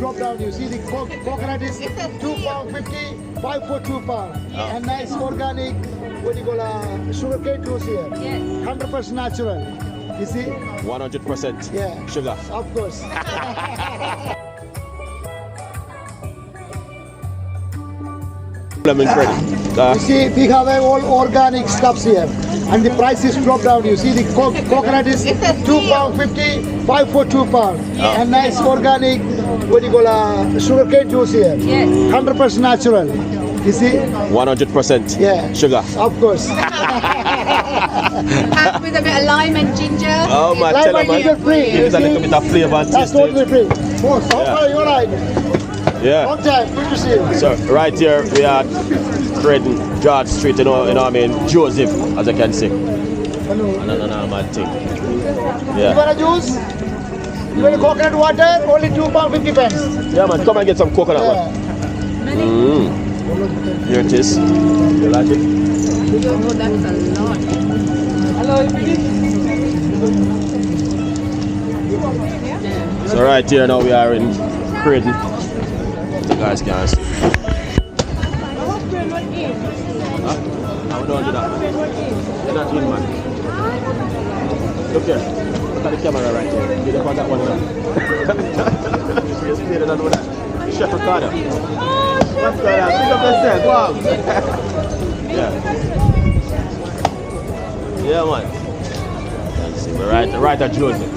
Drop down, you see the coconut is £2.50, 5 for £2. And nice organic, what do you call sugarcane juice here. Yes. 100% natural. You see? 100% Yeah. sugar. Of course. Lemon bread. You see, we have all organic stuffs here. And the price is dropped down. You see, the coconut is £2.50, 5 for £2. And nice organic, what do you call sugarcane juice here. Yes. 100% natural. You see? 100% Yeah. sugar. Of course. Packed with a bit of lime and ginger. Oh my, Lime tell and them, ginger man. free, Give it a you little see? bit of flavor and That's taste to totally it. free. Boss, how Yeah. far you alright? Yeah. Long time, good to see you. So right here we are creating George Street, you know, I mean Joseph, as I can see. Another normal thing. You Yeah. want a juice? You want a coconut water? Only £2.50 pence. Yeah man, come and get some coconut Yeah. one. Here it is. You like it? Oh, that's a lot. So right here now we are in Creighton. You guys can see. Huh? No, don't do that. You're not in, man. Look here. Look at the camera right here. You don't want that one now. You see, they don't know that. Chef Ricardo. What's going on? Pick up yourself. Go on. Yeah. Yeah, man. Let's see. We're right at Joseph.